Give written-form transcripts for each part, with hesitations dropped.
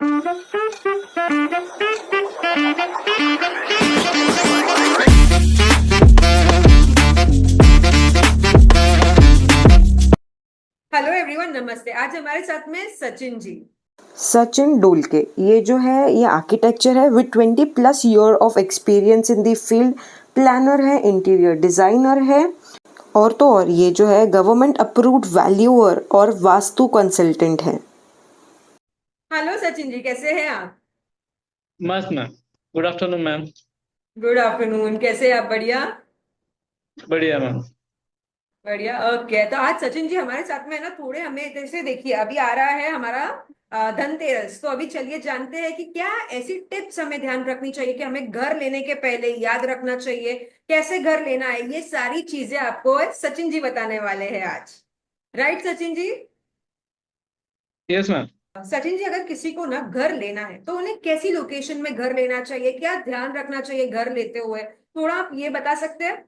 Hello everyone, नमस्ते। आज हमारे साथ में सचिन जी। सचिन डोलके, ये जो है ये आर्किटेक्चर है with 20+ year of experience in the field. Planner है, इंटीरियर डिजाइनर है, और तो और ये जो है गवर्नमेंट अप्रूव्ड वैल्यूअर और वास्तु कंसल्टेंट है। हेलो सचिन जी, कैसे हैं आप? मस्त ma'am. Good afternoon ma'am. Good afternoon. कैसे हैं आप? बढ़िया। बढ़िया मैम। बढ़िया। ओके, तो आज सचिन जी हमारे साथ में है ना, थोड़े हमें जैसे देखिए अभी आ रहा है हमारा धनतेरस। तो अभी चलिए जानते हैं कि क्या ऐसी टिप्स हमें ध्यान रखनी चाहिए कि हमें घर लेने के पहले याद रखना चाहिए, कैसे घर लेना है। ये सारी चीजें आपको सचिन जी बताने वाले हैं आज। Right Sachin ji? Yes ma'am. Sachin ji, अगर किसी को ना घर लेना है तो उन्हें कैसी लोकेशन में घर लेना चाहिए, क्या ध्यान रखना चाहिए घर लेते हुए, थोड़ा आप ये बता सकते हैं?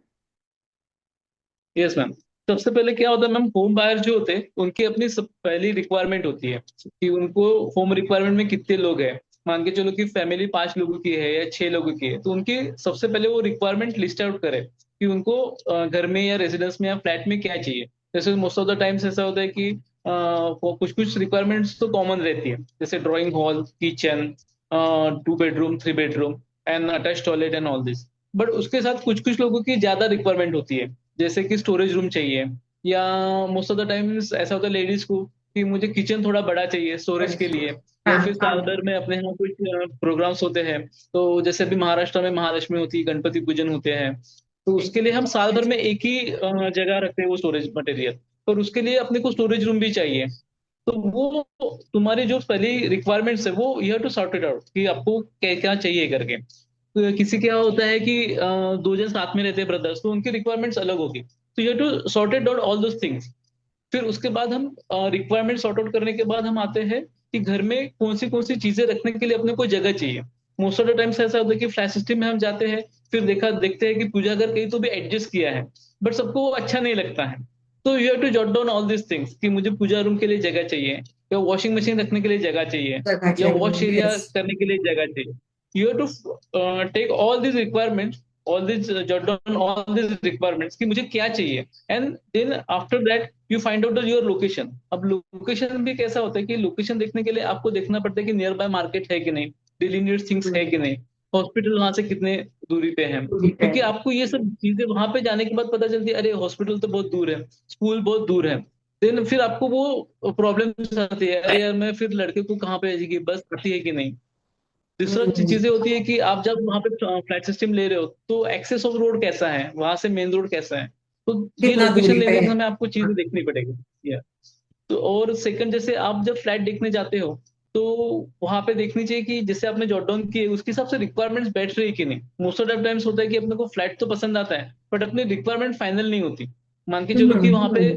Yes ma'am. सबसे पहले क्या होता है मैम, होम बायर जो होते हैं उनकी अपनी सब पहली रिक्वायरमेंट होती है कि उनको होम रिक्वायरमेंट में कितने लोग हैं। मान के चलो कि फैमिली 5 लोगों की है या 6 लोगों की है, तो उनकी सबसे पहले वो रिक्वायरमेंट लिस्ट आउट करे कि उनको घर में या रेजिडेंस में या फ्लैट में क्या चाहिए। जैसे मोस्ट ऑफ द टाइम्स ऐसा होता है कि कुछ कुछ रिक्वायरमेंट्स तो कॉमन रहती है, जैसे drawing hall, kitchen, 2 bedroom, 3 bedroom and attach toilet and all this. But उसके साथ कुछ कुछ लोगों की ज्यादा रिक्वायरमेंट होती है, जैसे कि स्टोरेज रूम चाहिए, या मोस्ट ऑफ द टाइम्स ऐसा होता है लेडीज को कि मुझे किचन थोड़ा बड़ा चाहिए स्टोरेज के लिए, या फिर हाँ साल भर में अपने यहाँ कुछ प्रोग्राम्स होते हैं। तो जैसे अभी महाराष्ट्र में महालक्ष्मी होती है, गणपति पूजन होते हैं, तो उसके लिए हम साल भर में एक ही जगह रखते हैं वो स्टोरेज मटेरियल, पर उसके लिए अपने को स्टोरेज रूम भी चाहिए। तो वो तुम्हारी जो पहली रिक्वायरमेंट्स है वो you have to sort it out कि आपको क्या क्या चाहिए करके। तो किसी क्या होता है कि 2 जन साथ में रहते हैं ब्रदर्स, तो उनकी रिक्वायरमेंट्स अलग होगी, तो you have to sort it out all those things. फिर उसके बाद हम रिक्वायरमेंट सॉर्ट आउट करने के बाद हम आते हैं कि घर में कौन सी चीजें रखने के लिए अपने को जगह चाहिए। मोस्ट ऑफ द टाइम्स ऐसा होता है कि फ्लैट सिस्टम में हम जाते हैं, फिर देखते हैं कि पूजा घर कहीं तो भी एडजस्ट किया है, बट सबको वो अच्छा नहीं लगता है। तो you have to jot down all this things कि मुझे पूजा रूम के लिए जगह चाहिए, या वॉशिंग मशीन रखने के लिए जगह चाहिए, जगह या वॉश चाहिए, एरिया यस। करने के लिए जगह चाहिए। You have to take all this requirements, all this jot down all this requirements कि मुझे क्या चाहिए। And then after that you find out your location. अब लोकेशन भी कैसा होता है कि लोकेशन देखने के लिए आपको देखना पड़ता है कि नियर बाय मार्केट है कि नहीं, डेली नीड्स थिंग्स है कि नहीं, हॉस्पिटल वहां से कितने दूरी पे है। ठीक है। क्योंकि आपको ये सब चीजें वहां पे जाने के बाद पता चलती है, अरे हॉस्पिटल तो बहुत दूर है, स्कूल बहुत दूर है। देन फिर आपको वो प्रॉब्लम आती है, अरे यार मैं फिर लड़के को कहाँ पे भेजेगी, बस आती है कि नहीं। दूसरा हम्म, चीजें होती है कि आप जब वहां पे फ्लैट सिस्टम ले रहे हो तो एक्सेस ऑफ रोड कैसा है, वहां से मेन रोड कैसा है। तो ये कितना लोकेशन दूरी पे लेने के है? समय आपको चीजें देखनी पड़ेगी। तो और सेकंड, जैसे आप जब फ्लैट देखने जाते हो तो वहां पे देखनी चाहिए कि जैसे आपने जॉट डाउन किए उसके हिसाब से रिक्वायरमेंट्स बैठ रही है कि नहीं। मोस्ट ऑफ द टाइम्स होता है कि अपने को फ्लैट तो पसंद आता है बट अपनी रिक्वायरमेंट फाइनल नहीं होती। मान के चलो कि वहां पे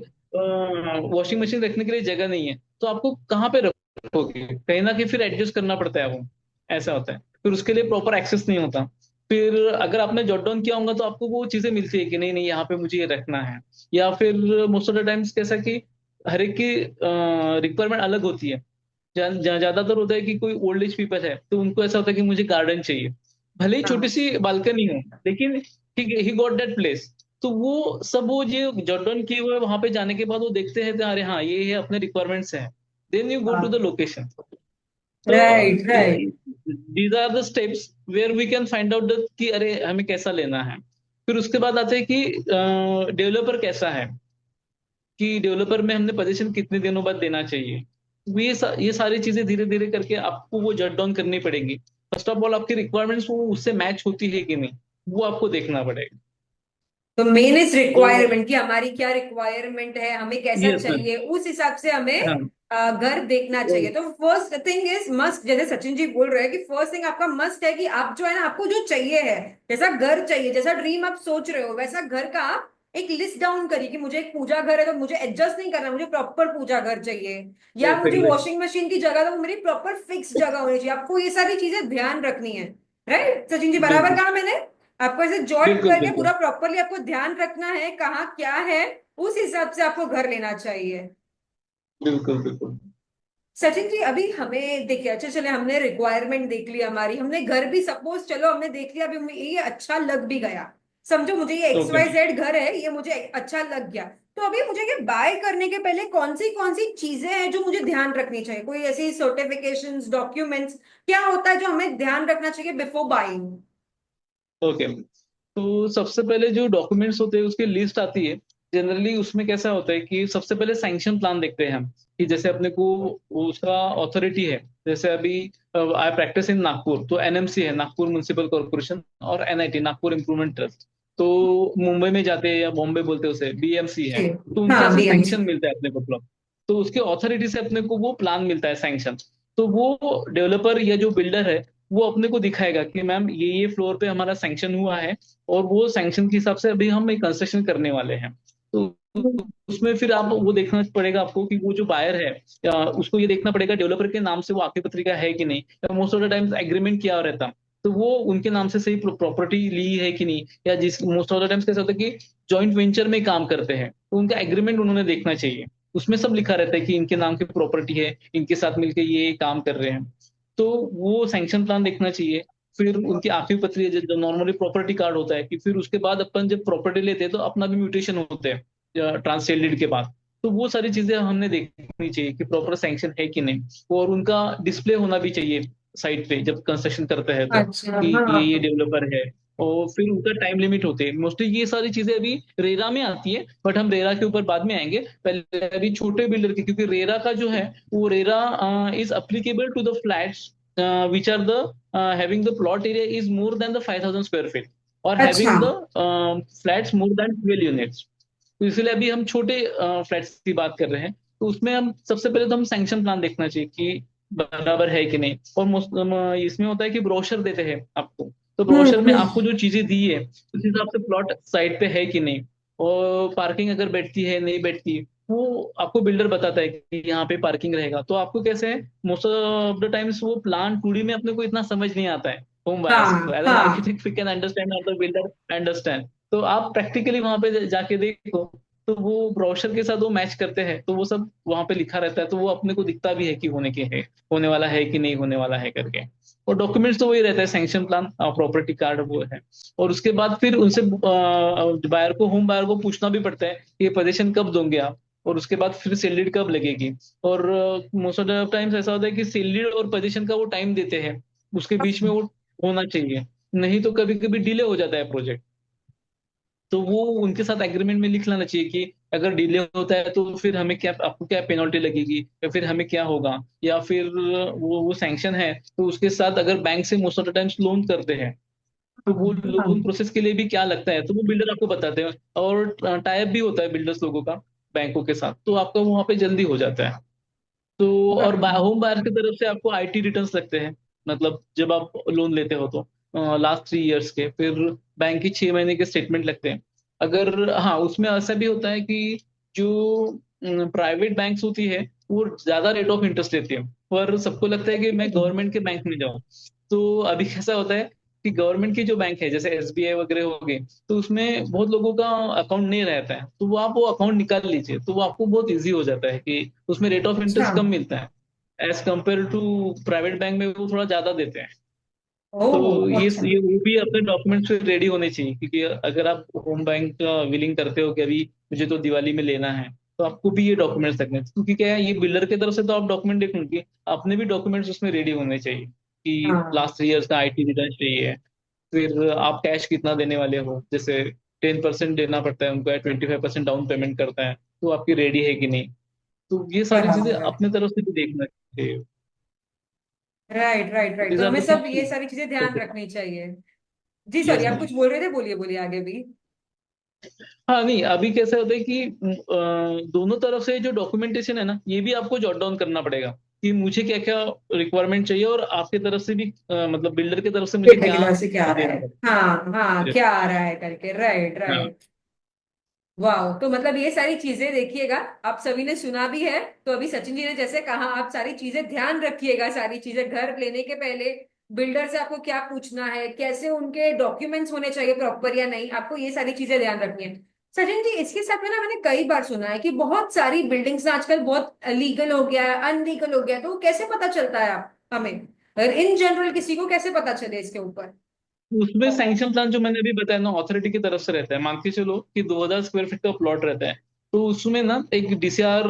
वॉशिंग मशीन रखने के लिए जगह नहीं है, तो आपको कहाँ पे रखोगे, कहीं ना कहीं फिर एडजस्ट करना पड़ता है वो, ऐसा होता है। फिर उसके लिए प्रॉपर एक्सेस नहीं होता। फिर अगर आपने जॉट डाउन किया होगा तो आपको वो चीजें मिलती है कि नहीं नहीं यहाँ पे मुझे ये रखना है। या फिर मोस्ट ऑफ द टाइम्स कैसा कि हर एक की रिक्वायरमेंट अलग होती है। ज्यादातर होता है कि कोई ओल्ड एज पीपल है तो उनको ऐसा होता है कि मुझे गार्डन चाहिए, भले ही छोटी हाँ। सी बालकनी हो, लेकिन ही गॉट दैट प्लेस। तो वो सब वो जो जॉट डाउन किए हुए वहां पे जाने के बाद वो देखते हैं तो अरे हाँ ये अपने रिक्वायरमेंट्स हैं। Then you go to the location. तो right, right. These are the steps where we can find out कि अरे हमें कैसा लेना है। फिर उसके बाद आते हैं कि डेवलपर कैसा है, कि डेवलपर में हमने पोजीशन कितने दिनों बाद देना चाहिए। वो ये सारी चीजें धीरे धीरे करके आपको वो जट डाउन करनी पड़ेगी। फर्स्ट ऑफ ऑल आपकी रिक्वायरमेंट्स वो उससे मैच होती है कि नहीं, वो आपको देखना पड़ेगा। तो मेन इज तो रिक्वायरमेंट, कि हमारी क्या रिक्वायरमेंट है, हमें कैसा यस मैम। चाहिए, उस हिसाब से हमें हाँ। घर देखना चाहिए। तो फर्स्ट थिंग इज मस्ट, जैसे सचिन जी बोल रहे हैं कि फर्स्ट थिंग आपका मस्ट है कि आप जो है ना, आपको जो चाहिए है, जैसा घर चाहिए, जैसा ड्रीम आप सोच रहे हो, वैसा घर का आप एक लिस्ट डाउन करिए कि मुझे एक पूजा घर है तो मुझे एडजस्ट नहीं करना, मुझे प्रॉपर पूजा घर चाहिए। या मुझे एग्जैक्टली। वॉशिंग मशीन की जगह, तो मेरी प्रॉपर फिक्स जगह होनी चाहिए। आपको ये सारी चीजें ध्यान रखनी है। राइट सचिन जी, बराबर बिल्कुल कहा मैंने? आपको ऐसे जॉट बिल्कुल करके बिल्कुल पूरा प्रॉपरली आपको ध्यान रखना है कहाँ क्या है, उस हिसाब से आपको घर लेना चाहिए। बिल्कुल बिल्कुल। सचिन जी, अभी हमें देखिए, अच्छा चले हमने रिक्वायरमेंट देख ली हमारी, हमने घर भी सपोज चलो हमने देख लिया, अभी हमें ये अच्छा लग भी गया, समझो मुझे ये एक्स ओके। वाई जेड घर है, ये मुझे अच्छा लग गया। तो अभी मुझे ये बाय करने के पहले कौन सी चीजें हैं जो मुझे ध्यान रखनी चाहिए, कोई ऐसी सर्टिफिकेशंस, डॉक्यूमेंट्स, क्या होता है जो हमें ध्यान रखना चाहिए बिफोर बाइंग? ओके, तो सबसे पहले जो डॉक्यूमेंट्स होते हैं उसकी लिस्ट आती है। जनरली उसमें कैसा होता है कि सबसे पहले सैंक्शन प्लान देखते हैं हम, कि जैसे अपने को उसका अथॉरिटी है। जैसे अभी आई प्रैक्टिस इन नागपुर, तो एनएमसी है, नागपुर म्युनिसिपल कॉर्पोरेशन, और एनआईटी, नागपुर इम्प्रूवमेंट ट्रस्ट। तो मुंबई में जाते हैं, या बॉम्बे बोलते हैं उसे, बीएमसी है, जी। तो उनके यहाँ हाँ, से बीएमसी। सैंक्शन मिलता है अपने को प्लॉट। तो उसके अथॉरिटी से अपने को वो प्लान मिलता है, सैंक्शन। तो वो डेवलपर या जो बिल्डर है, वो अपने को दिखाएगा कि मैम ये फ्लोर पे हमारा सैंक्शन हुआ है, और वो सैंक्शन के हिसाब से अभी हम एक कंस्ट्रक्शन करने वाले हैं। तो उसमें फिर आप वो देखना पड़ेगा आपको कि वो जो बायर है, या उसको ये देखना पड़ेगा डेवलपर के नाम से वो आखिरी पत्रिका है कि नहीं, या most of the times agreement किया रहता, तो वो उनके नाम से सही प्रॉपर्टी ली है कि नहीं। या जिस मोस्ट ऑफ द टाइम्स कैसा होता है कि जॉइंट वेंचर में काम करते हैं, तो उनका एग्रीमेंट उन्होंने देखना चाहिए। उसमें सब लिखा रहता है कि इनके नाम की प्रॉपर्टी है, इनके साथ मिलकर ये काम कर रहे हैं। तो वो सैंक्शन प्लान देखना चाहिए। फिर उनकी आखिरी पत्री है, जो नॉर्मली प्रॉपर्टी कार्ड होता है, कि फिर उसके बाद अपन जब प्रॉपर्टी लेते हैं तो अपना भी म्यूटेशन होते हैं ट्रांसफर डीड के बाद। तो वो सारी चीजें हमने देखनी चाहिए कि प्रॉपर सैंक्शन है कि नहीं। और उनका डिस्प्ले होना भी चाहिए साइट पे जब कंस्ट्रक्शन करते हैं, तो अच्छा, कि ये हाँ। डेवलपर है। और फिर उनका टाइम लिमिट होते हैं मोस्टली। ये सारी चीजें अभी रेरा में आती है, बट हम रेरा के ऊपर बाद में आएंगे। पहले अभी छोटे बिल्डर के, क्योंकि रेरा का जो है, वो RERA is applicable to the flats which are the having the plot area is more than the 5,000 square feet, or अच्छा। having the flats more than 12 units। तो इसलिए अभी हम छोटे फ्लैट्स की बात कर रहे हैं। तो उसमें हम सबसे पहले तो हम सैंक्शन प्लान देखना चाहिए कि बराबर है कि नहीं। और इसमें होता है कि ब्रोशर देते हैं आपको, तो ब्रोशर में आपको जो चीजें दी है उस हिसाब से प्लॉट साइड पे है कि नहीं, और पार्किंग अगर बैठती है नहीं बैठती, वो आपको बिल्डर बताता है कि यहाँ पे पार्किंग रहेगा। तो आपको कैसे है, मोस्ट ऑफ द टाइम्स वो प्लान 2D में अपने को इतना समझ नहीं आता है होम बायर्स को। हाँ, एज एन हाँ। Architect we can understand, as a builder understand. तो आप प्रैक्टिकली वहां पे जाके देखो, तो वो ब्रोशर के साथ वो मैच करते हैं, तो वो सब वहां पे लिखा रहता है, तो वो अपने को दिखता भी है कि होने के है, होने वाला है कि नहीं होने वाला है करके। और डॉक्यूमेंट्स तो वही रहता है, सैंक्शन प्लान, प्रॉपर्टी कार्ड वो है। और उसके बाद फिर उनसे बायर को, होम बायर को पूछना भी पड़ता है कि ये पोजीशन कब दोगे आप, और उसके बाद फिर सेल डीड कब लगेगी। और मोस्ट ऑफ द टाइम्स ऐसा होता है कि सेल डीड और पोजीशन का वो टाइम देते हैं, उसके बीच में वो होना चाहिए। नहीं तो कभी कभी डिले हो जाता है प्रोजेक्ट। तो वो उनके साथ एग्रीमेंट में लिख लेना चाहिए कि अगर डिले होता है तो फिर हमें क्या, आपको क्या पेनल्टी लगेगी, या फिर हमें क्या होगा। या फिर वो सैंक्शन है, तो उसके साथ अगर बैंक से most of the times loan करते हैं, तो वो लोन प्रोसेस के लिए भी क्या लगता है, तो वो बिल्डर आपको बताते हैं। और टाइप भी होता है बिल्डर्स लोगों का बैंकों के साथ, तो आपका वहां पे जल्दी हो जाता है। तो और होम बायर की तरफ से आपको आईटी रिटर्न्स लगते हैं, मतलब जब आप लोन लेते हो तो लास्ट 3 इयर्स के। फिर बैंक की 6 महीने के स्टेटमेंट लगते हैं। अगर हाँ, उसमें ऐसा भी होता है कि जो प्राइवेट बैंक्स होती है, वो ज्यादा रेट ऑफ इंटरेस्ट लेती है, पर सबको लगता है कि मैं गवर्नमेंट के बैंक में जाऊं। तो अभी कैसा होता है कि गवर्नमेंट की जो बैंक है, जैसे एसबीआई वगैरह हो गए, तो उसमें बहुत लोगों का अकाउंट नहीं रहता है, तो वो आप वो अकाउंट निकाल लीजिए, तो वो आपको बहुत इजी हो जाता है कि उसमें रेट ऑफ अच्छा। इंटरेस्ट कम मिलता है। As compare to private bank में वो थोड़ा ज्यादा देते हैं। तो ओह, अच्छा। ये वो भी अपने डॉक्यूमेंट्स पे रेडी होने चाहिए, क्योंकि अगर आप होम बैंक का विलिंग करते हो कि अभी मुझे तो दिवाली में लेना है, तो आपको भी ये डॉक्यूमेंट्स रखने हैं। क्योंकि क्या है, ये बिल्डर की तरफ से तो आप डॉक्यूमेंट देख लेंगे, अपने भी डॉक्यूमेंट्स उसमें रेडी होने चाहिए कि हाँ। लास्ट 3 इयर्स का आईटी रिटर्न चाहिए। फिर आप कैश कितना देने वाले हो, जैसे 10% देना पड़ता है उनको, या 25% डाउन पेमेंट करता है, तो आपकी रेडी है कि नहीं। तो ये सारी चीजें बराबर है। अपने तरफ से भी देखना चाहिए। राइट, राइट, राइट, दीज तो आर हमें द सब थिंग्स। ये सारी चीजें ध्यान रखनी चाहिए। जी सॉरी, यस आप मैम। कुछ बोल रहे थे, बोलिए बोलिए आगे भी। हाँ नहीं, अभी कैसा होता है कि दोनों तरफ से जो डॉक्यूमेंटेशन है ना, ये भी आपको जॉट डाउन करना पड़ेगा कि मुझे क्या क्या रिक्वायरमेंट चाहिए, और आपकी तरफ से भी मतलब बिल्डर की तरफ से मुझे बेटा की क्या तरफ से क्या आ रहा देना है? हाँ, हाँ, पड़ेगा। क्या आ रहा है करके, राइट, हाँ। राइट। वाह, तो मतलब ये सारी चीजें देखिएगा, आप सभी ने सुना भी है, तो अभी सचिन जी ने जैसे कहा, आप सारी चीजें ध्यान रखिएगा, सारी चीजें घर लेने के पहले बिल्डर से आपको क्या पूछना है, कैसे उनके डॉक्यूमेंट्स होने चाहिए प्रॉपर या नहीं, आपको ये सारी चीजें ध्यान रखनी है। सचिन जी, इसके साथ में ना मैंने कई बार सुना है कि बहुत सारी बिल्डिंग्स ना आजकल बहुत लीगल हो गया है, अनलीगल हो गया है, तो वो कैसे पता चलता है आप हमें, अगर इन जनरल किसी को कैसे पता चले इसके ऊपर? उसमें सैंक्शन प्लान जो मैंने अभी बताया ना, अथॉरिटी की तरफ से रहता है। मान के चलो कि 2000 स्क्वायर फीट का प्लॉट रहता है, तो उसमें ना एक डीसीआर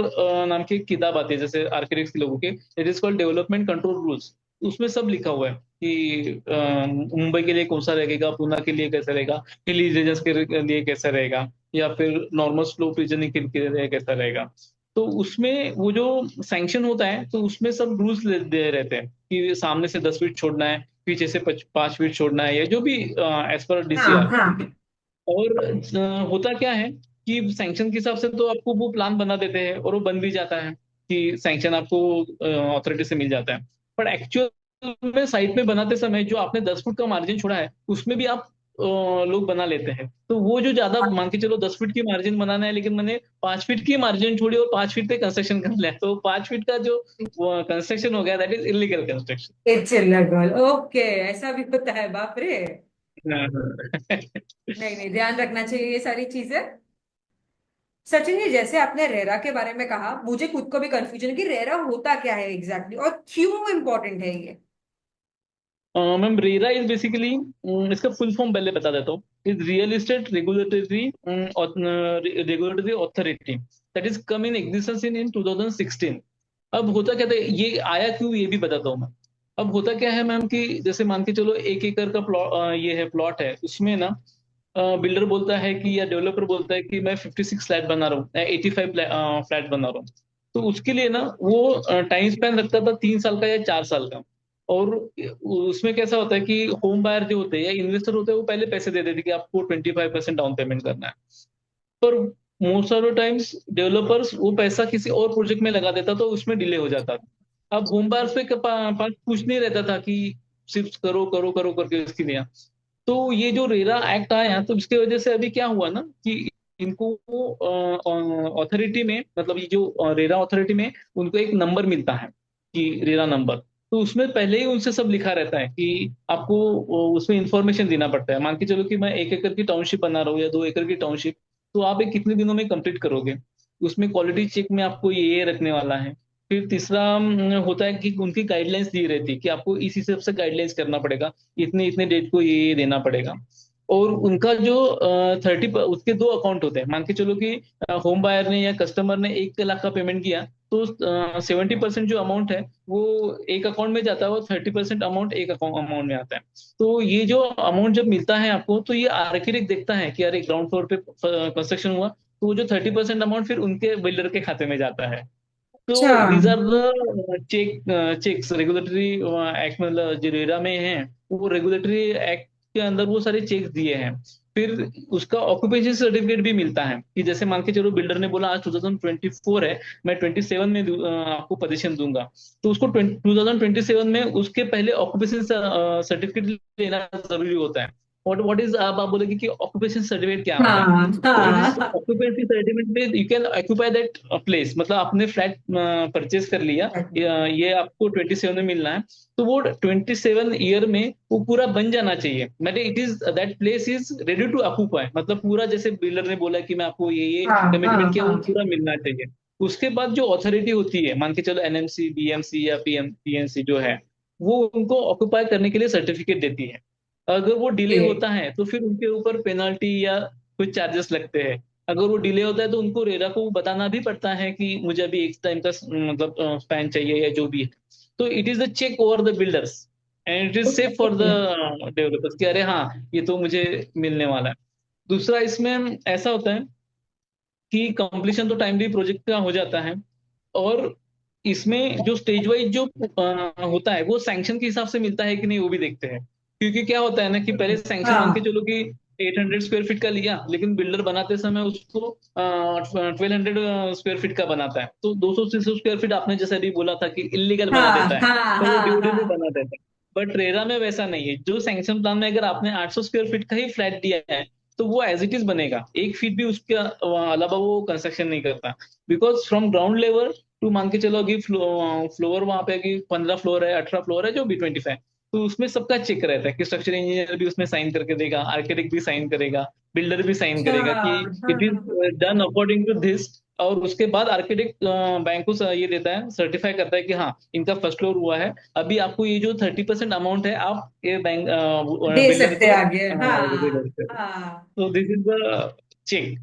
नाम की एक किताब आती है, जैसे आर्किटेक्ट के लोगों के, it is called development control rules. उसमें सब लिखा हुआ है कि मुंबई के लिए कौन सा रहेगा, पूना के लिए कैसा रहेगा, हिली रीजन्स के लिए कैसा रहेगा, या फिर नॉर्मल स्लोप रीजन के लिए कैसा रहेगा। तो उसमें वो जो सैंक्शन होता है, तो उसमें सब रूल्स दे रहते हैं कि सामने से 10 फीट छोड़ना है, पीछे से 5 फीट छोड़ना है, या जो भी एज पर हाँ डीसीआर। हाँ। और होता क्या है कि सैंक्शन के हिसाब से तो आपको वो प्लान बना देते हैं और वो बन भी जाता है कि सैंक्शन आपको अथॉरिटी से मिल जाता है। पर एक्चुअल में साइट में बनाते समय जो आपने 10 फुट का मार्जिन छोड़ा है, उसमें भी आप लोग बना लेते हैं। तो वो जो ज्यादा मान के चलो 10 फीट की मार्जिन बनाना है, लेकिन मैंने 5 फीट की मार्जिन छोड़ी और 5 फीट पे कंस्ट्रक्शन कर लिया, तो 5 फीट का जो कंस्ट्रक्शन हो गया, that is illegal construction. It's illegal, okay, ऐसा भी होता है, बाप रे। नहीं नहीं, ध्यान रखना चाहिए ये सारी चीजें। सचिन जी, जैसे आपने रेरा के बारे में कहा, मुझे खुद को भी कंफ्यूजन है कि रेरा होता क्या है एग्जैक्टली exactly, और क्यों इम्पोर्टेंट है ये? मैम, रेरा इज बेसिकली, इसका फुल फॉर्म पहले बता देता हूँ। Is real estate regulatory authority, that is come in existence in 2016। अब होता क्या था, ये आया क्यों, ये भी बताता हूँ मैं। अब होता क्या है मैम कि जैसे मान के चलो 1 एकड़ का प्लॉट, ये है प्लॉट है, उसमें ना बिल्डर बोलता है कि, या डेवलपर बोलता है कि मैं 56 फ्लैट बना रहा हूँ, 85 फ्लैट बना रहा हूँ। तो उसके लिए ना वो टाइम स्पेन रखता था 3 साल का या 4 साल का। और उसमें कैसा होता है कि होम बायर जो होते हैं या इन्वेस्टर होते हैं, वो पहले पैसे दे देते हैं कि आपको 25% डाउन पेमेंट करना है। पर most of the times developers वो पैसा किसी और प्रोजेक्ट में लगा देता, तो उसमें डिले हो जाता था। अब होम बायर्स पे पास कुछ नहीं रहता था कि सिर्फ करो करो करो करके उसकी दिया। तो ये जो रेरा एक्ट आया, तो इसकी वजह से अभी क्या हुआ ना कि इनको अथॉरिटी में, मतलब ये जो रेरा अथॉरिटी में, उनको एक नंबर मिलता है कि रेरा नंबर। तो उसमें पहले ही उनसे सब लिखा रहता है कि आपको उसमें इंफॉर्मेशन देना पड़ता है। मान के चलो कि मैं 1 एकड़ की टाउनशिप बना रहा हूँ या 2 एकड़ की टाउनशिप, तो आप एक कितने दिनों में कंप्लीट करोगे। उसमें क्वालिटी चेक में आपको ये रखने वाला है। फिर तीसरा होता है कि उनकी गाइडलाइंस दी रहती है कि आपको इस हिसाब से गाइडलाइंस करना पड़ेगा, इतने इतने डेट को ये देना पड़ेगा। और उनका जो 30, उसके दो अकाउंट होते हैं। मान के चलो कि होम बायर ने या कस्टमर ने 1 लाख का पेमेंट किया, तो 70% जो अमाउंट है वो एक अकाउंट में जाता है, और 30% अमाउंट एक अमाउंट में आता है। तो ये जो अमाउंट जब मिलता है आपको, तो ये आर्किटेक्ट देखता है कि अरे ग्राउंड फ्लोर पे कंस्ट्रक्शन हुआ, तो वो जो 30% अमाउंट फिर उनके बिल्डर के खाते में जाता है। अच्छा। तो these are the checks regulatory act, मतलब जो रेरा में है, वो रेगुलेटरी एक्ट के अंदर वो सारे चेक्स दिए हैं। फिर उसका ऑक्यूपेशन सर्टिफिकेट भी मिलता है कि जैसे मान के चलो बिल्डर ने बोला आज 2024 है, मैं 27 में आपको पोजीशन दूंगा, तो उसको 2027 में उसके पहले ऑक्यूपेशन सर्टिफिकेट लेना जरूरी होता है। व्हाट इज, आप बोलोगे कि ऑक्यूपेशन सर्टिफिकेट क्या होता है। हाँ तो इन दिस हाँ। ऑक्यूपेंसी सर्टिफिकेट में you can occupy that place, मतलब आपने फ्लैट परचेज कर लिया, ये आपको 27 में मिलना है। तो वो 27 ईयर में वो पूरा बन जाना चाहिए, मतलब it is that place is ready to occupy, मतलब पूरा जैसे बिल्डर ने बोला कि मैं आपको ये हाँ कमिटमेंट हाँ किया, वो हाँ। पूरा मिलना चाहिए। उसके बाद जो अथॉरिटी होती है, मान के चलो एनएमसी, बीएमसी या पीएमसी जो है, वो उनको ऑक्यूपाई करने के लिए सर्टिफिकेट देती है। अगर वो डिले ये होता है, तो फिर उनके ऊपर पेनल्टी या कुछ चार्जेस लगते हैं। अगर वो डिले होता है, तो उनको रेरा को बताना भी पड़ता है कि मुझे अभी एक टाइम का मतलब स्पैन चाहिए या जो भी है। तो it is the check over the builders, and it is safe for the developers कि अरे हाँ, ये तो मुझे मिलने वाला है। दूसरा इसमें ऐसा होता है कि कंप्लीशन तो टाइमली प्रोजेक्ट का हो जाता है। और इसमें जो स्टेज वाइज जो होता है, वो सैंक्शन के हिसाब से मिलता है कि नहीं, वो भी देखते हैं। क्योंकि क्या होता है ना कि पहले सैंक्शन मान के हाँ चलो कि 800 स्क्वायर फीट का लिया, लेकिन बिल्डर बनाते समय उसको 1200 स्क्वायर फीट का बनाता है, तो 200 स्क्वायर फीट आपने जैसे अभी बोला था कि इलीगल बना हाँ देता है, हाँ तो वो हाँ ड्यूटी में हाँ। बना देता है। बट रेरा में वैसा नहीं है। जो सैंक्शन प्लान में अगर आपने 800 स्क्वायर फीट का ही फ्लैट दिया है, तो वो एज इट इज बनेगा, 1 फीट भी उसके अलावा वो कंस्ट्रक्शन नहीं करता। Because from ground level to, मान के चलो कि फ्लोर वहां पे कि 15 फ्लोर है, 18 फ्लोर है, जो भी 25, तो उसमें सबका चेक रहता है कि स्ट्रक्चर इंजीनियर भी उसमें साइन करके देगा, आर्किटेक्ट भी साइन करेगा, बिल्डर भी साइन अच्छा, करेगा कि हाँ इट इज हाँ डन अकॉर्डिंग टू दिस। और उसके बाद आर्किटेक्ट बैंक को ये देता है, सर्टिफाई करता है कि हाँ इनका फर्स्ट फ्लोर हुआ है, अभी आपको ये जो 30% अमाउंट है आप ये बैंक दे बिल्डर सकते हैं को आगे, दे हाँ सकते हो। हाँ। तो दिस इज द चेक।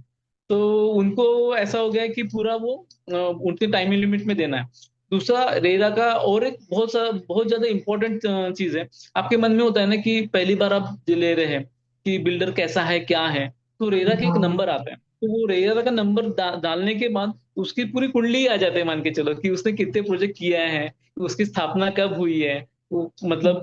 तो उनको ऐसा हो गया है कि पूरा वो उनके टाइम लिमिट में देना है। दूसरा रेरा का और एक बहुत ज्यादा इंपॉर्टेंट चीज है। आपके मन में होता है ना कि पहली बार आप ले रहे हैं कि बिल्डर कैसा है क्या है, तो रेरा के एक नंबर हाँ आता है। तो वो रेरा का नंबर डालने के बाद उसकी पूरी कुंडली आ जाते हैं, मान के चलो कि उसने कितने प्रोजेक्ट किया है, उसकी स्थापना कब हुई है, वो मतलब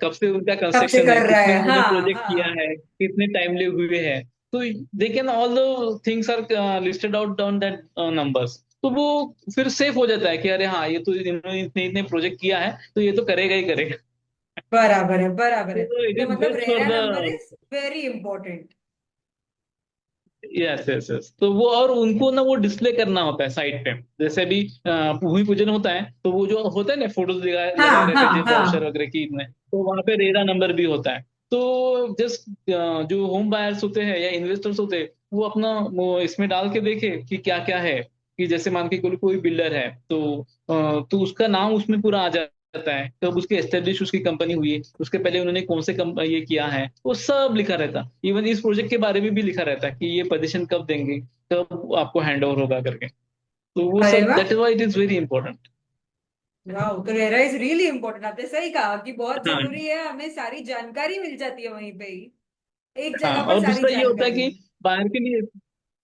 कब से उनका कब से कंस्ट्रक्शन है, कर रहा कितने है, उन्होंने हाँ प्रोजेक्ट किया हाँ। है, कितने टाइमली हुए हैं। तो they can all the things are listed out on that numbers. तो वो फिर सेफ हो जाता है कि अरे हाँ ये तो इन्होंने इतने इतने प्रोजेक्ट किया है तो ये तो करेगा ही करेगा। बराबर है, बराबर है। तो इट तो इज मतलब best for RERA the. Number is very important. Yes yes yes, तो वो और उनको ना वो डिस्प्ले करना होता है साइट पे। जैसे अभी भूमि पूजन होता है तो वो जो होता है ना फोटोज लगा हाँ रहते हैं हाँ जो बाउंसर हाँ। वगैरह की में, तो वहां पे रेरा नंबर भी होता है। तो जस्ट जो होम बायर्स होते हैं या इन्वेस्टर्स होते हैं वो अपना वो इसमें डाल के देखे कि क्या क्या है। कि जैसे मान के कोई बिल्डर है तो उसका नाम उसमें पूरा आ जाता है, कब उसकी एस्टेब्लिश उसकी कंपनी हुई है, उसके पहले उन्होंने कौन से ये किया है, वो सब लिखा रहता है। इवन इस प्रोजेक्ट के बारे में भी लिखा रहता है कि ये पोजीशन कब देंगे, कब आपको हैंड ओवर होगा करके। तो वो अरे सब वाह, that is why it is very important. वाह, तो रेरा इज रियली इंपॉर्टेंट। आपने सही कहा कि बहुत हाँ जरूरी है, हमें सारी जानकारी मिल जाती है वहीं पे ही, एक हाँ, जगह पर और सारी दूसरा ये होता है जानकारी। कि बाहर के लिए,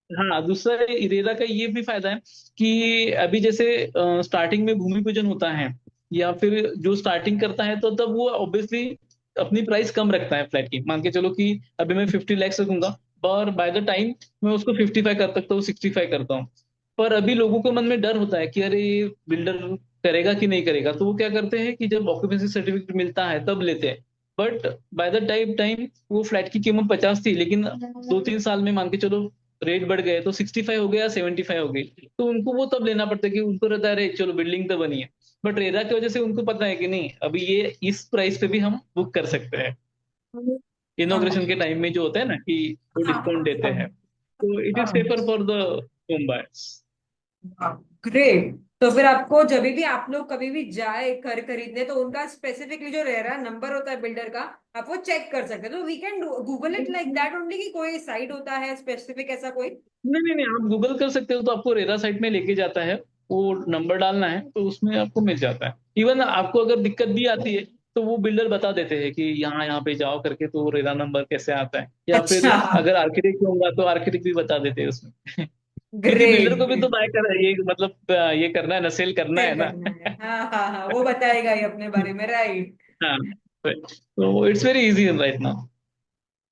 हाँ दूसरा इरेरा का ये भी फायदा है कि अभी जैसे स्टार्टिंग में भूमि पूजन होता है या फिर जो स्टार्टिंग करता है तो तब वो ऑब्वियसली अपनी प्राइस कम रखता है फ्लैट की। मान के चलो कि अभी मैं 50 लाख रखूंगा और बाय द टाइम मैं उसको 55 कर सकता हूँ, 65 करता हूँ। पर अभी लोगों को मन में डर होता है कि अरे ये बिल्डर करेगा कि नहीं करेगा, तो वो क्या करते हैं कि जब ऑक्यूपेंसी सर्टिफिकेट मिलता है तब लेते हैं। But by the time time वो फ्लैट की कीमत 50 थी, लेकिन 2-3 साल में मान के चलो रेट बढ़ गए तो 65 हो गया, 75 हो गई। तो उनको वो तब लेना पड़ता है कि उनको रहता है अरे चलो बिल्डिंग तो बनी है। बट रेरा की वजह से उनको पता है कि नहीं अभी ये इस प्राइस पे भी हम बुक कर सकते हैं। इनॉग्रेशन के टाइम में जो होता है ना कि वो डिस्काउंट देते हैं, तो it is safer for the home buyers. Great. तो फिर आपको जब भी आप लोग कभी भी जाए घर खरीदने, तो उनका स्पेसिफिकली जो रेरा नंबर होता है बिल्डर का, आप वो चेक कर सकते हैं। तो we can Google it like that only, कि कोई साइट होता है स्पेसिफिक ऐसा कोई? नहीं नहीं नहीं, आप गूगल कर सकते हो, तो आपको रेरा साइट में लेके जाता है। वो नंबर डालना है तो उसमें आपको मिल जाता है। इवन आपको अगर दिक्कत भी आती है तो वो बिल्डर बता देते हैं कि यहाँ यहाँ पे जाओ करके, तो रेरा नंबर कैसे आता है। या फिर अच्छा, अगर आर्किटेक्ट होगा तो आर्किटेक्ट भी बता देते हैं उसमें। क्योंकि बिल्डर ग्रेट को भी तो ग्रेट। बाय कर ये मतलब ये करना है ना, सेल करना सेल है ना। करना है, हाँ हाँ हाँ, वो बताएगा ही अपने बारे में, राइट। हाँ, तो it's very easy right now.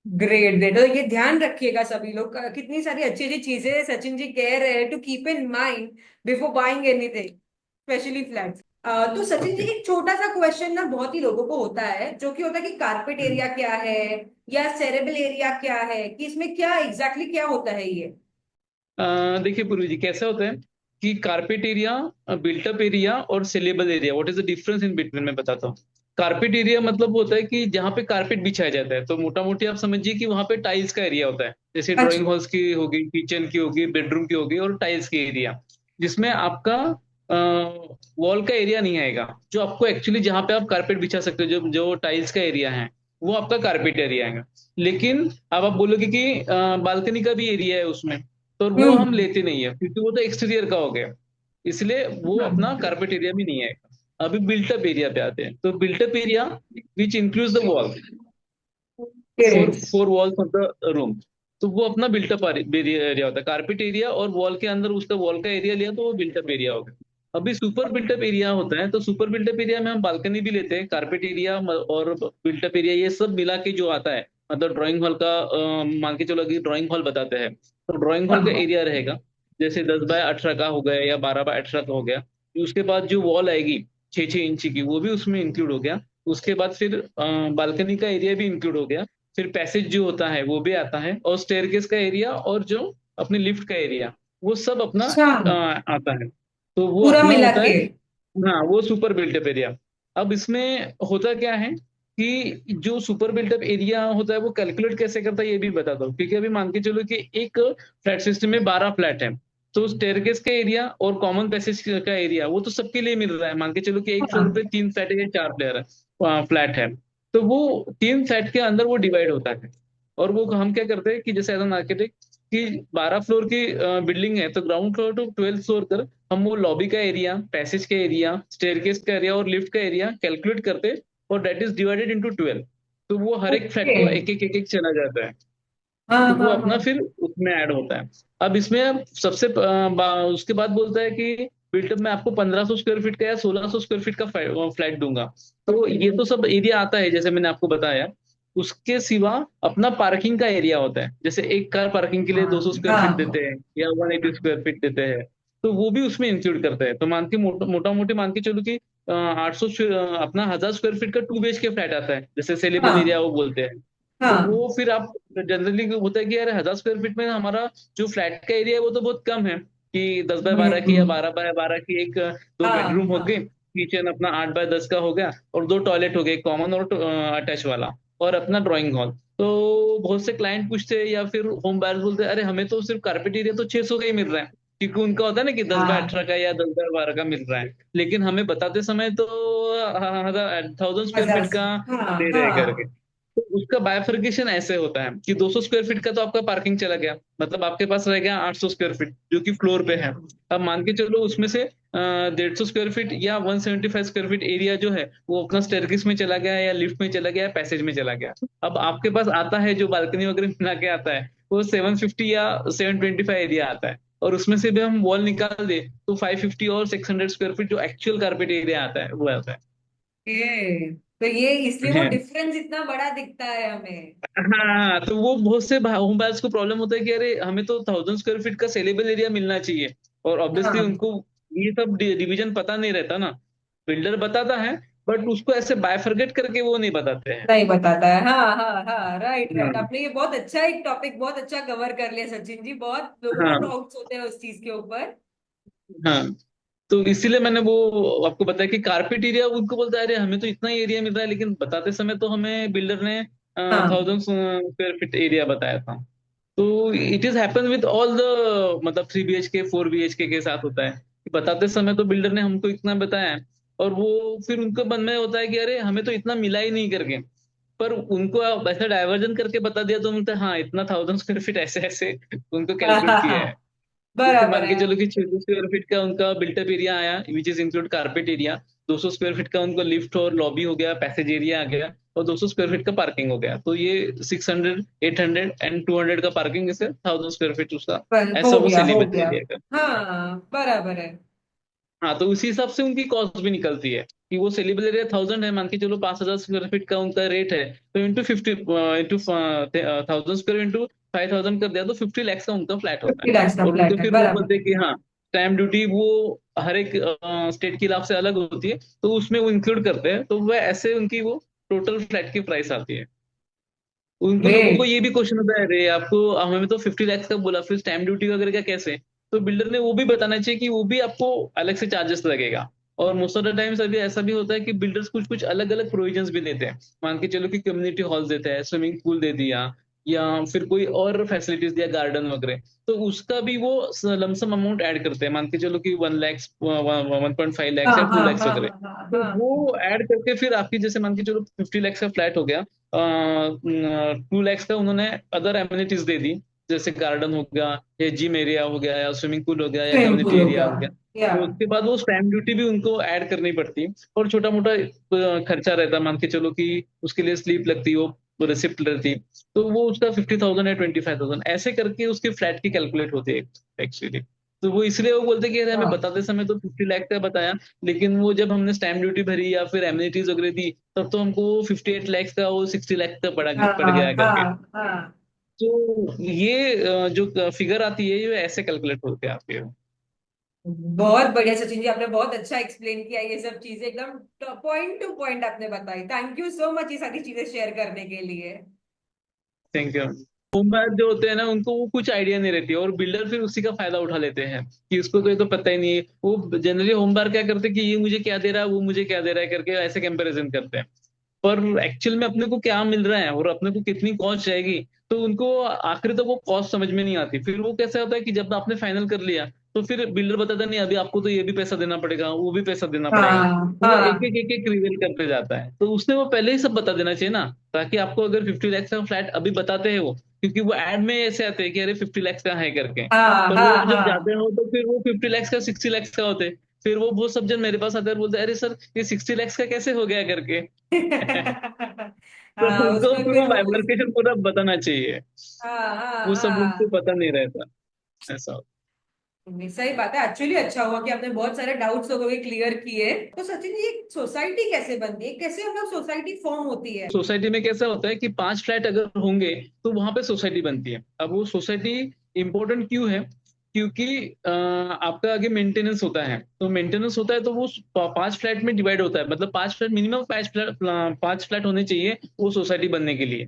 Great great. तो ये ध्यान रखिएगा सभी लोग, कितनी सारी अच्छी अच्छी चीजें सचिन जी कह रहे हैं to keep in mind before buying anything, specially flats. तो सचिन जी, ओके। एक छोटा सा क्वेश्चन ना बहुत ही लोगों को होता है, जो कि होता है कि कारपेट एरिया क्या है या सेरेबल एरिया क्या है, कि इसमें क्या एग्जैक्टली क्या होता है ये? देखिए पूर्वी जी कैसा होता है कि कारपेट एरिया, बिल्टअप एरिया और saleable area, what is the difference in between, मैं बताता हूँ। कारपेट एरिया मतलब होता है कि जहाँ पे कारपेट बिछाया जाता है, तो मोटा मोटी आप समझिए कि वहां पे टाइल्स का एरिया होता है। जैसे अच्छा। ड्राइंग हॉल्स की होगी, किचन की होगी, बेडरूम की होगी, और टाइल्स की एरिया, जिसमें आपका वॉल का एरिया नहीं आएगा। जो आपको एक्चुअली जहाँ पे आप कारपेट बिछा सकते हो, जो जो टाइल्स का एरिया है, वो आपका कारपेट एरिया है। लेकिन अब आप बोलोगे कि बालकनी का भी एरिया है उसमें, तो वो हम हम्म। लेते नहीं है क्योंकि वो तो एक्सटीरियर का हो गया। इसलिए वो अपना कारपेट एरिया भी नहीं आएगा। अभी बिल्टअप एरिया पे आते हैं, तो built up area which includes the wall, four great. Four walls of the room, तो वो अपना बिल्टअप एरिया होता है। कारपेट एरिया और वॉल के अंदर उसका वॉल का एरिया लिया तो वो बिल्टअप एरिया हो गया। अभी सुपर बिल्टअप एरिया होता है, तो सुपर बिल्टअप एरिया में हम बालकनी भी लेते हैं, कारपेट एरिया और बिल्टअप एरिया ये सब मिला के जो आता है। मतलब ड्राइंग हॉल का मान के चलो कि ड्राइंग हॉल बताते हैं, तो ड्राइंग हॉल का एरिया रहेगा जैसे 10 बाय 18 का हो गया या 12 बाय 18 का हो गया। उसके बाद जो वॉल आएगी 6-6 इंची की, वो भी उसमें इंक्लूड हो गया। उसके बाद फिर बालकनी का एरिया भी इंक्लूड हो गया। फिर पैसेज जो होता है वो भी आता है, और स्टेयरकेस का एरिया और जो अपने लिफ्ट का एरिया, वो सब अपना अच्छा, आता है। तो वो पूरा अपना मिला होता है। के। हाँ वो सुपर बिल्टअप एरिया। अब इसमें होता क्या है कि जो सुपर बिल्टअप एरिया होता है वो कैलकुलेट कैसे करता है ये भी बताता हूँ। क्योंकि अभी मान के चलो कि एक फ्लैट सिस्टम में 12 फ्लैट है, तो स्टेयरकेस का एरिया और कॉमन पैसेज का एरिया वो तो सबके लिए मिल रहा है। मान के चलो कि एक फ्लोर पे हाँ 3 फ्लैट है या 4 प्लेयर है, फ्लैट है, तो वो 3 फ्लैट के अंदर वो डिवाइड होता है। और वो हम क्या करते हैं कि जैसे एज एन आर्किटेक्ट कि 12 फ्लोर की बिल्डिंग है, तो ground floor to 12th floor कर हम वो लॉबी का एरिया, पैसेज का एरिया, स्टेयरकेस का एरिया और लिफ्ट का एरिया कैलकुलेट करते, और दैट इज डिवाइडेड इनटू 12। तो वो हर एक फ्लैट ओके। को एक एक चला जाता है। हाँ तो वो हाँ अपना हाँ फिर उसमें ऐड होता है। अब इसमें अब सबसे उसके बाद बोलता है कि बिल्टअप में आपको 1500 स्क्वायर फीट का या 1600 स्क्वायर फीट का फ्लैट दूंगा। तो ये तो सब एरिया आता है जैसे मैंने आपको बताया। उसके सिवा अपना पार्किंग का एरिया होता है, जैसे एक कार पार्किंग के लिए 200 स्क्वायर फीट हाँ देते हैं या 180 स्क्वायर फीट देते हैं। तो वो भी उसमें इंक्लूड करते हैं। तो मान के मोटा मोटी मान के चलो कि 800 अपना 1000 स्क्वायर फीट का 2 BHK फ्लैट आता है, जैसे सेलेबल एरिया हाँ वो बोलते हैं। तो हाँ वो फिर आप जनरली होता है कि यार 1000 स्क्वायर फीट में हमारा जो फ्लैट का एरिया है वो तो बहुत कम है, कि 10 बाय 12 की या हम्म, 12 बाय 12 की एक दो हाँ बेडरूम हो गए, हाँ किचन अपना 8 बाय 10 का हो गया, और 2 टॉयलेट हो गए, कॉमन और अटैच वाला, और अपना ड्राइंग हॉल। तो बहुत से क्लाइंट पूछते हैं या फिर होम बायर्स बोलते हैं, अरे हमें तो सिर्फ कारपेट एरिया तो 600 का ही मिल रहा है, क्योंकि उनका होता है ना कि 10 बाय 18 हाँ। का या 10 बाय 12 का मिल रहा है, लेकिन हमें बताते समय तो 1000 स्क्वायर फीट हजार। का हाँ दे रहे हैं करके। हाँ तो उसका बायफर्केशन ऐसे होता है कि 200 स्क्वायर फीट का तो आपका पार्किंग चला गया, मतलब आपके पास रह गया 800 स्क्वायर फीट जो कि फ्लोर पे है। अब मान के चलो उसमें से 150 स्क्वायर फीट या 175 स्क्वायर फीट एरिया जो है वो अपना स्टेयरकेस में चला गया या लिफ्ट में चला गया, पैसेज में चला गया। अब आपके पास आता है जो बालकनी वगैरह मिला के आता है, वो 750 या 725 एरिया आता है, और उसमें से भी हम वॉल निकाल दे तो 550 और 600 स्क्वायर फीट जो एक्चुअल कारपेट एरिया आता है वो आता ये तो ये इसलिए वो है। डिफरेंस इतना बड़ा दिखता है हमें। हाँ, तो वो बहुत से होम बायर्स को प्रॉब्लम होता है कि अरे हमें तो 1000 स्क्वायर फीट का सेलेबल एरिया मिलना चाहिए, और ऑब्वियसली हाँ उनको ये सब डिवीजन पता नहीं रहता ना। बिल्डर बताता है, बट उसको ऐसे बायफरगेट करके वो नहीं बताते हैं। नहीं बताता है। हाँ हाँ हाँ, राइट राइट, हाँ आपने ये बहुत अच्छा एक टॉपिक बहुत अच्छा कवर कर लिया सचिन जी। बहुत लोगों को हाँ डाउट्स होते हैं उस चीज के ऊपर। हाँ। तो इसीलिए मैंने वो आपको बताया कि कारपेट एरिया उनको बोलता है, अरे हमें तो इतना ही एरिया मिल रहा है, लेकिन बताते समय तो हमें बिल्डर ने हाँ 1000 स्क्वायर फीट एरिया बताया था। तो it is happen with all the मतलब 3 BHK 4 BHK के साथ होता है कि बताते समय तो बिल्डर ने हमको इतना बताया है, और वो फिर उनको मन में होता है कि अरे हमें तो इतना मिला ही नहीं करके। पर उनको आप ऐसा डाइवर्जन करके बता दिया तो उनको हाँ इतना 1000 स्क्वायर फीट ऐसे ऐसे उनको हाँ हाँ कैलकुलेट किया है। हाँ, जैसे बराबर मान के है। चलो कि 600 स्क्वायर फीट का उनका बिल्टअप एरिया आया which is include carpet area, 200 square feet का उनका लिफ्ट और लॉबी हो गया, पैसेज एरिया आ गया, और 200 स्क्वायर फीट का पार्किंग हो गया। तो ये 600 800 एंड 200 का पार्किंग, जैसे 1000 स्क्वायर फीट उसका पर ऐसा वो हो सेलिब्रेट गया। एरिया का। हाँ बराबर है। हाँ, तो उसी हिसाब से उनकी कॉस्ट भी निकलती है कि वो सेलिब्रेट एरिया 1000 है, मान के चलो 5000 स्क्वायर फीट का उनका रेट है, तो इंटू 50 इंटू 1000 स्क्वायर इंटू 5000 कर दिया तो 50 lakhs का उनका फ्लैट होता है। 50 लाख का और उनके फ्लैट है, फिर वो बराबर बोलते है। हैं कि हाँ स्टैम्प ड्यूटी वो हर एक स्टेट के हिसाब से अलग होती है, तो उसमें वो इंक्लूड करते हैं, तो वह ऐसे उनकी वो टोटल फ्लैट की प्राइस आती है। उनको लोगों को ग्रेट। ये भी क्वेश्चन होता है, अरे आपको हमें तो 50 lakhs का बोला, फिर स्टैम्प ड्यूटी वगैरह का कैसे? तो बिल्डर ने वो भी बताना चाहिए कि वो भी आपको अलग से चार्जेस लगेगा। और मोस्ट ऑफ द टाइम्स अभी ऐसा भी होता है कि बिल्डर्स कुछ कुछ अलग अलग प्रोविजंस भी देते हैं। मान के चलो कि कम्युनिटी हॉल देते हैं, स्विमिंग पूल दे दिया, या फिर कोई और फैसिलिटीज दिया, गार्डन वगैरह, तो उसका भी वो लमसम अमाउंट ऐड करते हैं। मान के चलो कि 1 lakhs 1.5 lakhs हाँ या टू हाँ लैक्स हाँ वगैरह, हाँ हाँ तो हाँ। वो ऐड करके फिर आपकी जैसे मान के चलो 50 lakhs का फ्लैट हो गया, 2 lakhs का उन्होंने अदर एमिनिटीज दे दी, जैसे गार्डन हो गया या जिम एरिया हो गया या स्विमिंग पूल हो गया या स्विमिंग कम्युनिटी पूल हो एरिया गया। हो गया। या तो उसके बाद वो स्टैम्प ड्यूटी भी उनको ऐड करनी पड़ती है, और छोटा मोटा खर्चा रहता है, मान के चलो कि उसके लिए स्लीप लगती है, वो रिसिप्ट रहती है, तो वो उसका 50,000 या 25,000 ऐसे करके उसके फ्लैट की कैलकुलेट होती है एक्चुअली। तो वो इसलिए वो बोलते हैं कि अरे हमें हाँ बताते समय तो 50 लाख का बताया, लेकिन वो जब हमने स्टैम्प ड्यूटी भरी या फिर एमिनिटीज वगैरह दी, तब तो हमको 58 lakhs का वो 60 lakhs का हाँ पड़ गया करके। हाँ हाँ। तो ये जो फिगर आती है ये ऐसे कैलकुलेट होते हैं आपके। बहुत बढ़िया सचिन जी, आपने बहुत अच्छा एक्सप्लेन किया ये सब चीजें, एकदम पॉइंट टू पॉइंट आपने बताई। थैंक यू सो मच ये सारी चीजें शेयर करने के लिए। Thank you. होम बायर जो होते हैं ना उनको वो कुछ आइडिया नहीं रहती है, और बिल्डर फिर उसी का फायदा उठा लेते हैं कि उसको तो ये तो पता ही नहीं है। वो जनरली होम बायर क्या करते हैं कि ये मुझे क्या दे रहा है वो मुझे क्या दे रहा है करके ऐसे कंपैरिजन करते हैं। पर एक्चुअल में अपने को क्या मिल रहा है और अपने को कितनी कॉस्ट जाएगी, तो उनको आखिर तक वो कॉस्ट समझ में नहीं आती। फिर वो कैसा होता है कि जब आपने फाइनल कर लिया, तो फिर बिल्डर बताता नहीं, अभी आपको तो ये भी पैसा देना पड़ेगा, वो भी पैसा देना पड़ेगा। हाँ तो वो हाँ एक एक रिवील करते जाता है। तो उसने वो पहले ही सब बता देना चाहिए ना, ताकि आपको अगर 50 लाख का फ्लैट अभी बताते हैं वो, क्योंकि वो एड में ऐसे आते हैं कि अरे 50 लाख का है करके, हाँ पर वो हाँ जब हाँ। जाते हो तो फिर वो 50 लाख का 60 लाख का होते हैं। फिर वो सब जन मेरे पास आते हैं और बोलते हैं, अरे सर ये 60 लाख का कैसे हो गया करके। तो हाँ उनको उसमें फिर फिर वो वो बाइफरकेशन पूरा बताना चाहिए। हाँ हाँ वो सब उनको हाँ। पता नहीं रहता, ऐसा। नहीं, सही बात है। एक्चुअली अच्छा हुआ कि आपने बहुत सारे डाउट्स लोगों के क्लियर किए। तो सचिन जी, एक सोसाइटी कैसे बनती है, कैसे हम लोग सोसाइटी फॉर्म होती है? सोसाइटी में कैसा होता है कि 5 फ्लैट अगर होंगे तो वहां पे सोसाइटी बनती है। अब वो सोसाइटी इंपॉर्टेंट क्यों है? क्योंकि आपका आगे मेंटेनेंस होता है, तो मेंटेनेंस होता है तो वो 5 फ्लैट में डिवाइड होता है, मतलब 5 फ्लैट मिनिमम, 5 फ्लैट होने चाहिए वो सोसाइटी बनने के लिए।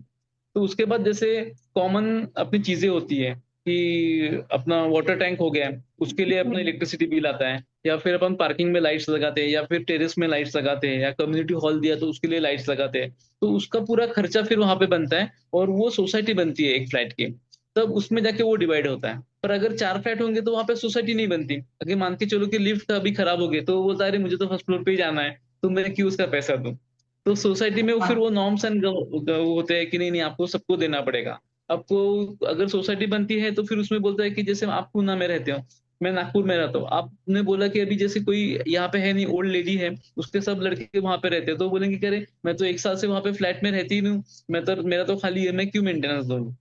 तो उसके बाद जैसे कॉमन अपनी चीजें होती है कि अपना वाटर टैंक हो गया, उसके लिए अपना हम्म। इलेक्ट्रिसिटी बिल आता है, या फिर अपन पार्किंग में लाइट्स लगाते हैं, या फिर टेरेस में लाइट्स लगाते हैं, या कम्युनिटी हॉल दिया तो उसके लिए लाइट्स लगाते हैं। तो उसका पूरा खर्चा फिर वहां पे बनता है, और वो सोसाइटी बनती है एक फ्लैट की। तब उसमें जाके वो डिवाइड होता है। पर अगर 4 फ्लैट होंगे तो वहां पे सोसाइटी नहीं बनती। अगर मान के चलो कि लिफ्ट अभी खराब हो गई, तो वो बोलता है, अरे मुझे तो फर्स्ट फ्लोर पे ही जाना है, तो मैं क्यों उसका पैसा दूं। तो सोसाइटी में फिर वो नॉर्म्स एंड होते हैं कि नहीं नहीं, आपको सबको देना पड़ेगा। आपको अगर सोसाइटी बनती है तो फिर उसमें बोलता है कि जैसे आप पूना में रहते हो, मैं नागपुर में रहता हूँ, आपने बोला कि अभी जैसे कोई यहाँ पे है नहीं, ओल्ड लेडी है, उसके सब लड़के वहां पे रहते हैं, तो बोलेंगे कि अरे मैं तो 1 साल से वहां पे फ्लैट में रहती ही नहीं हूँ, मैं तो, मेरा तो खाली है, मैं क्यों मेंटेनेंस दूँ।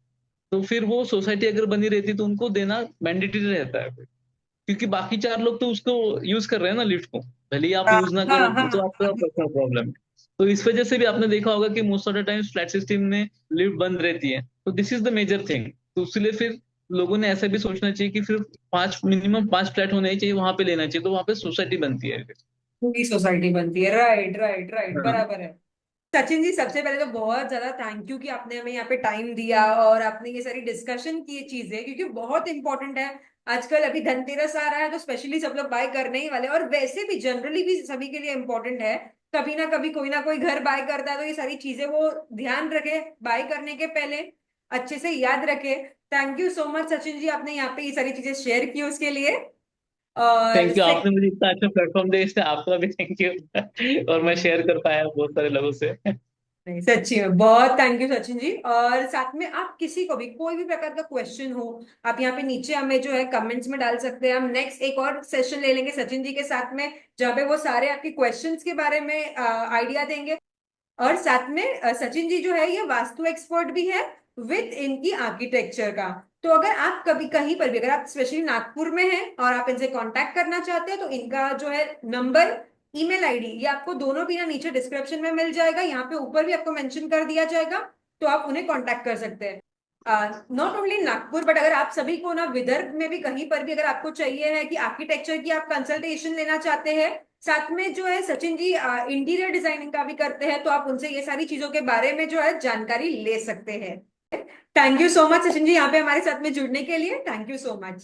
तो फिर वो सोसाइटी अगर बनी रहती तो उनको देना मैंडेटरी रहता है। क्योंकि बाकी 4 लोग तो उसको यूज कर रहे हैं ना, लिफ्ट को, भले ही आप हाँ यूज ना हाँ करो, वो तो हाँ। आपका पर्सनल प्रॉब्लम है। तो इस वजह से भी आपने देखा होगा कि most of the time flat system में लिफ्ट बंद रहती है। तो this is the major thing. तो इसलिए फिर लोगों ने ऐसा भी सोचना चाहिए कि फिर मिनिमम 5 फ्लैट होने ही चाहिए, वहां पे लेना चाहिए, तो वहां पे सोसाइटी बनती है फिर। पूरी सोसाइटी बनती है, राइट राइट राइट, हाँ। बराबर है। सचिन जी, सबसे पहले तो बहुत ज्यादा थैंक यू कि आपने हमें यहाँ पे टाइम दिया और आपने ये सारी डिस्कशन की ये चीजें, क्योंकि बहुत इंपॉर्टेंट है। आजकल अभी धनतेरस आ रहा है तो स्पेशली सब लोग बाय करने ही वाले हैं, और वैसे भी जनरली भी सभी के लिए इंपॉर्टेंट है। कभी ना कोई घर बाय करता है, तो ये सारी चीजें वो ध्यान रखे बाय करने के पहले, अच्छे से याद रखे। Thank you so much Sachin ji, आपने यहाँ पे ये सारी चीजें शेयर की उसके लिए। और थैंक यू, आपने मुझे इतना अच्छा प्लेटफॉर्म दिया, इससे आपका भी थैंक यू। और मैं शेयर कर पाया बहुत सारे लोगों से। नहीं, सच्ची में बहुत थैंक यू सचिन जी। और साथ में आप किसी को भी कोई भी प्रकार का क्वेश्चन हो, आप यहाँ पे नीचे हमें जो है कमेंट्स में डाल सकते हैं। हम नेक्स्ट एक और सेशन ले लेंगे सचिन जी के साथ में, जहाँ पे वो सारे आपके क्वेश्चंस के बारे में आइडिया देंगे। और साथ में सचिन जी जो है ये वास्तु एक्सपर्ट भी है विद इनकी आर्किटेक्चर का। तो अगर आप कभी कहीं पर भी, अगर आप स्पेशली नागपुर में हैं और आप इनसे कांटेक्ट करना चाहते हैं, तो इनका जो है नंबर, ईमेल आईडी, ये आपको दोनों भी ना नीचे डिस्क्रिप्शन में मिल जाएगा, यहाँ पे ऊपर भी आपको मेंशन कर दिया जाएगा। तो आप उन्हें कांटेक्ट कर सकते हैं। नॉट ओनली नागपुर, बट अगर आप सभी को ना विदर्भ में भी कहीं पर भी अगर आपको चाहिए है कि आर्किटेक्चर की आप कंसल्टेशन लेना चाहते हैं, साथ में जो है सचिन जी इंटीरियर डिजाइनिंग का भी करते हैं, तो आप उनसे ये सारी चीजों के बारे में जो है जानकारी ले सकते हैं। Thank you so much Sachin ji यहाँ पे हमारे साथ में जुड़ने के लिए, थैंक यू सो मच।